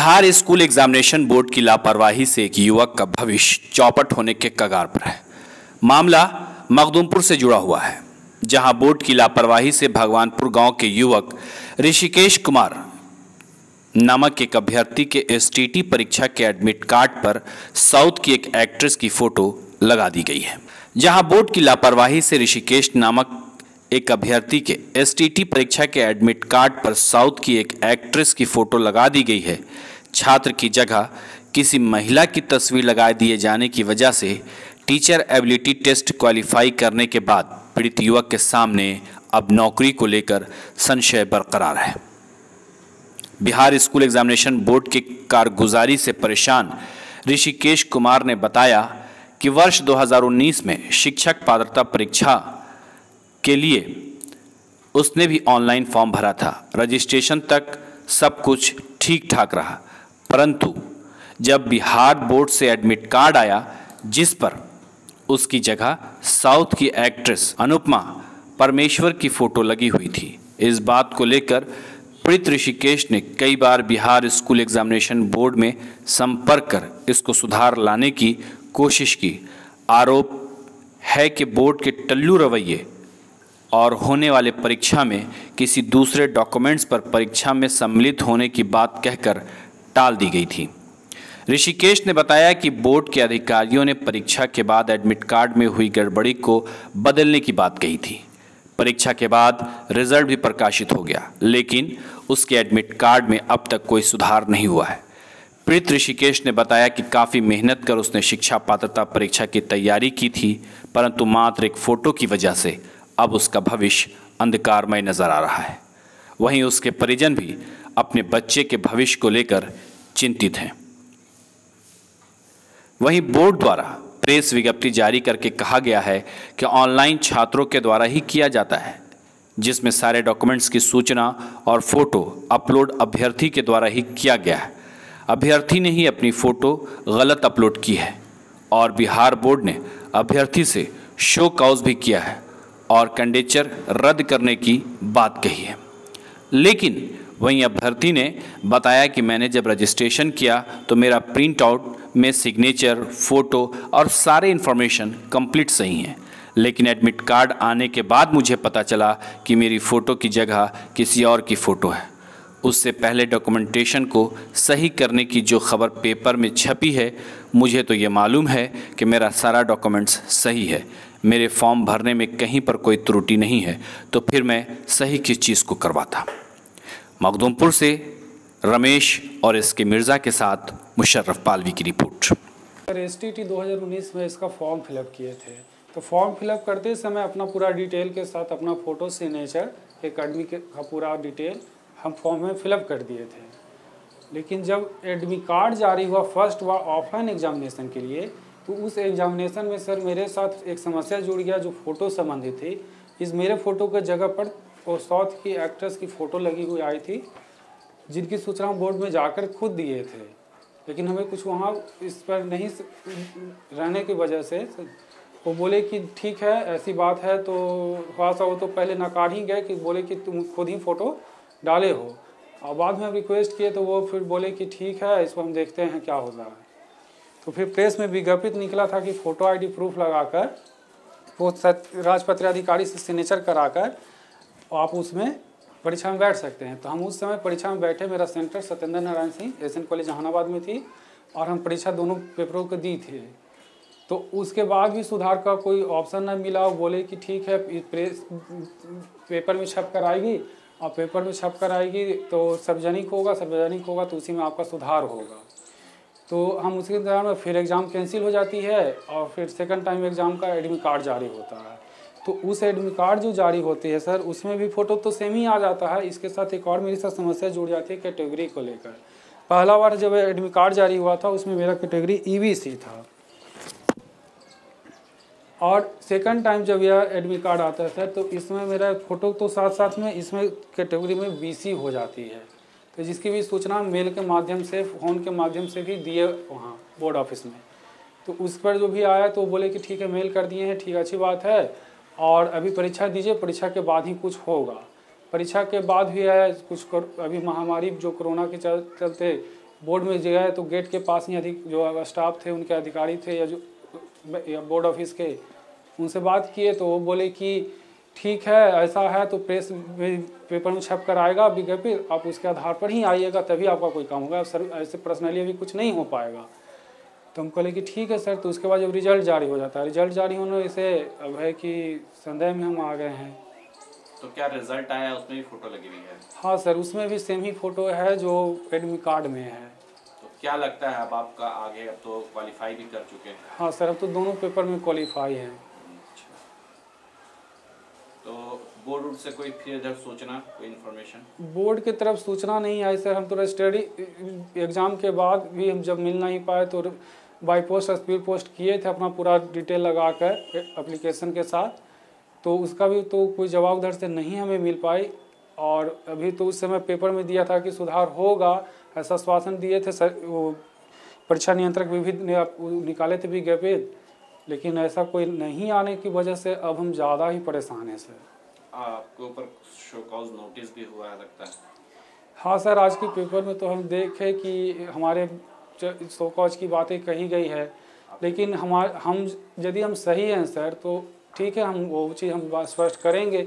Bihar school examination board की लापरवाही से एक युवक का भविष्य चौपट होने के कगार पर है। मामला मखदूमपुर से जुड़ा हुआ है, जहां बोर्ड की लापरवाही से भगवानपुर गांव के युवक ऋषिकेश कुमार नामक एक अभ्यर्थी के एसटीटी परीक्षा के एडमिट कार्ड पर साउथ की एक एक्ट्रेस की फोटो लगा दी गई है। जहां बोर्ड की लापरवाही से ऋषिकेश नामक एक अभ्यर्थी के एसटीटी परीक्षा के एडमिट कार्ड पर साउथ की एक एक्ट्रेस की फोटो लगा दी गई है। छात्र की जगह किसी महिला की तस्वीर लगा दिए जाने की वजह से टीचर एबिलिटी टेस्ट क्वालिफाई करने के बाद पीड़ित युवक के सामने अब नौकरी को लेकर संशय बरकरार है। बिहार स्कूल एग्जामिनेशन बोर्ड की कारगुजारी से परेशान ऋषिकेश कुमार ने बताया कि वर्ष 2019 में शिक्षक पात्रता परीक्षा के लिए उसने भी ऑनलाइन फॉर्म भरा था। रजिस्ट्रेशन तक सब कुछ ठीक ठाक रहा, परंतु जब बिहार बोर्ड से एडमिट कार्ड आया जिस पर उसकी जगह साउथ की एक्ट्रेस अनुपमा परमेश्वर की फोटो लगी हुई थी, इस बात को लेकर पीड़ित ऋषिकेश ने कई बार बिहार स्कूल एग्जामिनेशन बोर्ड में संपर्क कर इसको सुधार लाने की कोशिश की। आरोप है कि बोर्ड के टल्लू रवैये और होने वाले परीक्षा में किसी दूसरे डॉक्यूमेंट्स पर परीक्षा में सम्मिलित होने की बात कहकर टाल दी गई थी। ऋषिकेश ने बताया कि बोर्ड के अधिकारियों ने परीक्षा के बाद एडमिट कार्ड में हुई गड़बड़ी को बदलने की बात कही थी। परीक्षा के बाद रिजल्ट भी प्रकाशित हो गया, लेकिन उसके एडमिट कार्ड में अब तक कोई सुधार नहीं हुआ है। पीड़ित ऋषिकेश ने बताया कि काफ़ी मेहनत कर उसने शिक्षा पात्रता परीक्षा की तैयारी की थी, परंतु मात्र एक फ़ोटो की वजह से अब उसका भविष्य अंधकारमय नजर आ रहा है। वहीं उसके परिजन भी अपने बच्चे के भविष्य को लेकर चिंतित हैं। वहीं बोर्ड द्वारा प्रेस विज्ञप्ति जारी करके कहा गया है कि ऑनलाइन छात्रों के द्वारा ही किया जाता है, जिसमें सारे डॉक्यूमेंट्स की सूचना और फोटो अपलोड अभ्यर्थी के द्वारा ही किया गया है। अभ्यर्थी ने ही अपनी फोटो गलत अपलोड की है और बिहार बोर्ड ने अभ्यर्थी से शो कॉज भी किया है और कैंडिडेचर रद्द करने की बात कही है। लेकिन वहीं अभ्यर्थी ने बताया कि मैंने जब रजिस्ट्रेशन किया तो मेरा प्रिंट आउट में सिग्नेचर, फोटो और सारे इन्फॉर्मेशन कंप्लीट सही हैं, लेकिन एडमिट कार्ड आने के बाद मुझे पता चला कि मेरी फ़ोटो की जगह किसी और की फ़ोटो है। उससे पहले डॉक्यूमेंटेशन को सही करने की जो खबर पेपर में छपी है, मुझे तो ये मालूम है कि मेरा सारा डॉक्यूमेंट्स सही है, मेरे फॉर्म भरने में कहीं पर कोई त्रुटि नहीं है, तो फिर मैं सही किस चीज़ को करवाता। मखदूमपुर से रमेश और इसके मिर्ज़ा के साथ मुशर्रफ पालवी की रिपोर्ट। एसटीटी 2019 में इसका फॉर्म फिलअप किए थे, तो फॉर्म फिलअप करते समय अपना पूरा डिटेल के साथ अपना फ़ोटो, सिग्नेचर, एकेडमी का पूरा डिटेल हम फॉर्म में फिलअप कर दिए थे। लेकिन जब एडमिट कार्ड जारी हुआ फर्स्ट बार ऑफलाइन एग्जामिनेशन के लिए, तो उस एग्जामिनेशन में सर मेरे साथ एक समस्या जुड़ गया जो फ़ोटो संबंधित थी। इस मेरे फ़ोटो के जगह पर वो साउथ की एक्ट्रेस की फ़ोटो लगी हुई आई थी, जिनकी सूचना बोर्ड में जाकर खुद दिए थे, लेकिन हमें कुछ वहाँ इस पर नहीं रहने की वजह से वो बोले कि ठीक है ऐसी बात है, तो थोड़ा सा वो तो पहले नकार ही गए कि बोले कि तुम खुद ही फ़ोटो डाले हो, और बाद में रिक्वेस्ट किए तो वो फिर बोले कि ठीक है इसको हम देखते हैं क्या होता है। तो फिर प्रेस में विज्ञपित निकला था कि फ़ोटो आईडी प्रूफ लगाकर वो राजपत्र अधिकारी से सिग्नेचर कराकर आप उसमें परीक्षा में बैठ सकते हैं। तो हम उस समय परीक्षा में बैठे, मेरा centre Satyendra Narayan Singh Asian college Jehanabad में थी और हम परीक्षा दोनों पेपरों को दी थी। तो उसके बाद भी सुधार का कोई ऑप्शन न मिला। वो बोले कि ठीक है प्रेस पेपर में छप कर आएगी और पेपर में छप कर आएगी तो सार्वजनिक होगा तो उसी में आपका सुधार होगा। तो हम उसके दौरान फिर एग्ज़ाम कैंसिल हो जाती है और फिर सेकंड टाइम एग्ज़ाम का एडमिट कार्ड जारी होता है। तो उस एडमिट कार्ड जो जारी होती है सर, उसमें भी फ़ोटो तो सेम ही आ जाता है। इसके साथ एक और मेरे साथ समस्या जुड़ जाती है कैटेगरी को लेकर। पहला बार जब एडमिट कार्ड जारी हुआ था उसमें मेरा कैटेगरी EBC था, और सेकंड टाइम जब यह एडमिट कार्ड आता है सर, तो इसमें मेरा फ़ोटो तो साथ साथ में इसमें कैटेगरी में BC हो जाती है। तो जिसकी भी सूचना मेल के माध्यम से, फ़ोन के माध्यम से भी दिए वहाँ बोर्ड ऑफिस में। तो उस पर जो भी आया तो बोले कि ठीक है मेल कर दिए हैं, ठीक अच्छी बात है, और अभी परीक्षा दीजिए, परीक्षा के बाद ही कुछ होगा। परीक्षा के बाद भी है कुछ अभी महामारी जो कोरोना के चलते बोर्ड में गए तो गेट के पास ही जो स्टाफ थे, उनके अधिकारी थे या बोर्ड ऑफिस के, उनसे बात किए तो वो बोले कि ठीक है, ऐसा है तो प्रेस पेपर में छप कर आएगा विज्ञप्ति, आप उसके आधार पर ही आइएगा, तभी आपका कोई काम होगा, सर ऐसे पर्सनली अभी कुछ नहीं हो पाएगा। तो हम कहले कि ठीक है सर। तो उसके बाद जब रिजल्ट जारी हो जाता है, रिजल्ट जारी होने से अब है कि संदेह में हम आ गए हैं। तो क्या रिजल्ट आया, उसमें भी फोटो लगी हुई है? हाँ सर, उसमें भी सेम ही फ़ोटो है जो एडमिट कार्ड में है। तो क्या लगता है अब आपका आगे, अब तो क्वालिफाई भी कर चुके हैं? हाँ सर, अब तो दोनों पेपर में क्वालिफाई है। तो बोर्ड से कोई फिर इधर सूचना, कोई इन्फॉर्मेशन? बोर्ड की तरफ सूचना नहीं आई सर। हम तो स्टडी एग्ज़ाम के बाद भी हम जब मिल नहीं पाए तो बाई पोस्ट स्पीड पोस्ट किए थे अपना पूरा डिटेल लगा कर एप्लीकेशन के साथ, तो उसका भी तो कोई जवाब उधर से नहीं हमें मिल पाई। और अभी तो उस समय पेपर में दिया था कि सुधार होगा, ऐसा आश्वासन दिए थे सर, वो परीक्षा नियंत्रक भी निकाले थे विज्ञप्ति, लेकिन ऐसा कोई नहीं आने की वजह से अब हम ज़्यादा ही परेशान हैं सर। आपके ऊपर शो कॉज नोटिस भी हुआ है लगता है? हाँ सर, आज के पेपर में तो हम देखे कि हमारे शो कॉज की बातें कही गई है, लेकिन हम यदि हम सही हैं सर तो ठीक है, हम वो चीज़ हम स्पष्ट करेंगे।